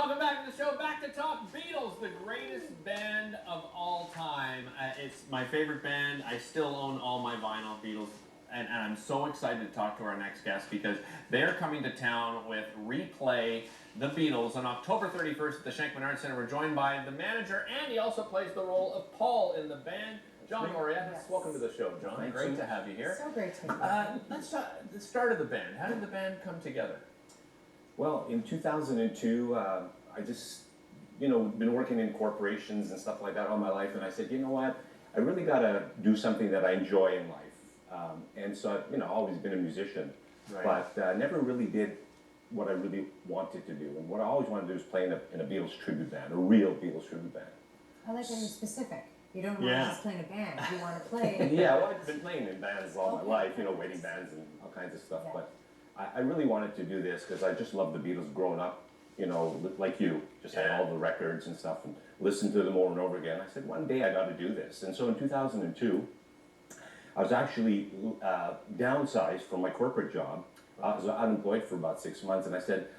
Welcome back to the show. Back to talk Beatles, the greatest band of all time. It's my favorite band. I still own all my vinyl Beatles. And I'm so excited to talk to our next guest because they're coming to town with Replay the Beatles on October 31st at the Shenkman Centre. We're joined by the manager, and he also plays the role of Paul in the band. John Oriettas, yes. Welcome to the show, John. Great to have you here. So great to be here. Let's talk the start of the band. How did the band come together? Well, in 2002, I just, been working in corporations and stuff like that all my life, and I said, you know what, I really got to do something that I enjoy in life. And so, I've always been a musician, right. but never really did what I really wanted to do. And what I always wanted to do is play in a Beatles tribute band, a real Beatles tribute band. I like that you're specific. You don't want to just play in a band. You want to play. Yeah, well, I've been playing in bands all my life, wedding bands and all kinds of stuff. Yeah. But I really wanted to do this because I just loved the Beatles growing up, like you, just had all the records and stuff and listened to them over and over again. I said, one day I got to do this. And so in 2002, I was actually downsized from my corporate job. I was unemployed for about 6 months, and I said,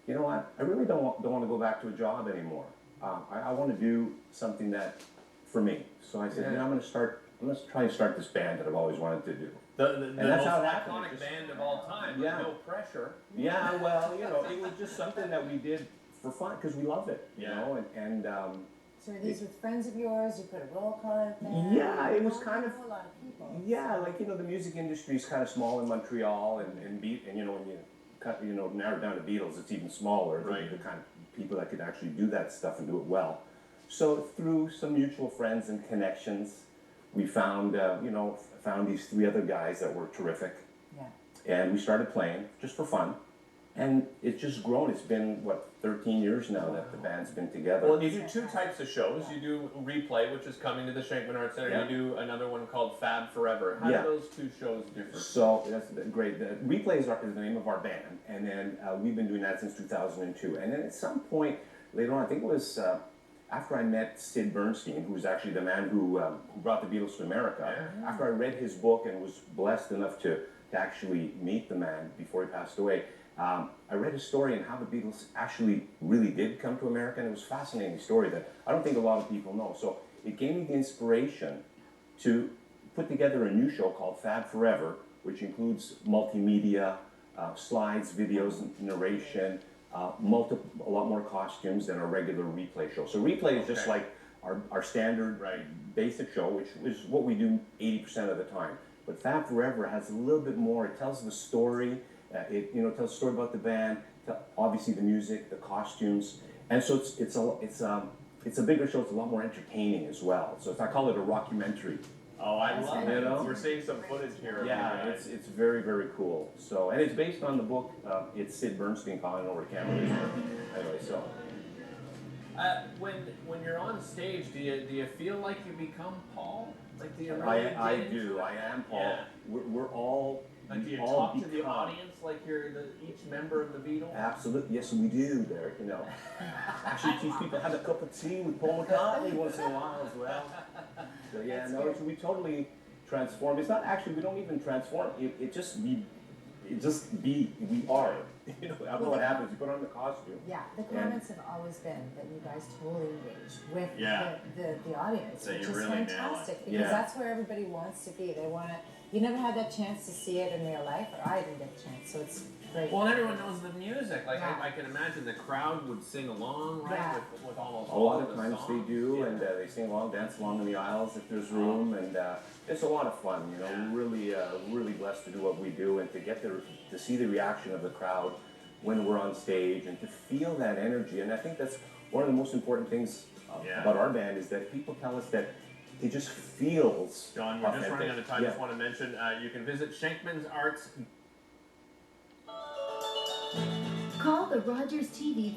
you know what, I really don't want to go back to a job anymore. I want to do something that, for me. So I said, I'm going to try and start this band that I've always wanted to do. The most iconic band of all time, with no pressure. Yeah, well, it was just something that we did for fun, because we love it, So are these with friends of yours? You put a roll call out there? Yeah, it was kind of a lot of people. Yeah, like the music industry is kind of small in Montreal, and when you cut narrow it down to Beatles, it's even smaller. Right. The kind of people that could actually do that stuff and do it well. So through some mutual friends and connections, we found these 3 other guys that were terrific. Yeah. And we started playing just for fun. And it's just grown. It's been, 13 years now that the band's been together. Well, you do 2 types of shows. You do Replay, which is coming to the Shenkman Centre. You do another one called Fab Forever. How do those 2 shows differ? So, that's great. Replay is the name of our band. And then we've been doing that since 2002. And then at some point later on, I think it was after I met Sid Bernstein, who was actually the man who brought the Beatles to America. Yeah. After I read his book and was blessed enough to actually meet the man before he passed away, I read his story and how the Beatles actually really did come to America, and it was a fascinating story that I don't think a lot of people know. So it gave me the inspiration to put together a new show called Fab Forever, which includes multimedia, slides, videos, narration, a lot more costumes than a regular Replay show. So Replay is just like our standard basic show, which is what we do 80% of the time. But Fab Forever has a little bit more. It tells the story. It tells a story about the band, obviously the music, the costumes, and so it's a bigger show. It's a lot more entertaining as well. So I call it a rockumentary. Oh, I love it. We're seeing some footage here. Yeah, it's very, very cool. So, and it's based on the book. It's Sid Bernstein, calling over camera. Anyway, so. When you're on stage, do you feel like you become Paul? Like do you really I do. I am Paul. Yeah. We're all. Like do you talk to the audience like you're each member of the Beatles? Absolutely, yes, we do, Derick. Actually, teach people how to cup of tea with Paul McCartney once in a while as well. So yeah, we totally transform. It's not actually, we don't even transform. We are. I don't know what happens. You put on the costume. Yeah, the comments have always been that you guys totally engage with the audience, which is really fantastic because that's where everybody wants to be. They want to. You never had that chance to see it in real life, or I didn't get the chance, so it's great. Well, and everyone knows the music. Like I can imagine the crowd would sing along, right, with almost a lot of times they do, and they sing along, dance along in the aisles if there's room, and it's a lot of fun. We're really blessed to do what we do, and to get to see the reaction of the crowd when we're on stage, and to feel that energy. And I think that's one of the most important things about our band is that people tell us that it just feels John, we're authentic. just running out of time. Just want to mention you can visit Shenkman's Arts. Call the Rogers TV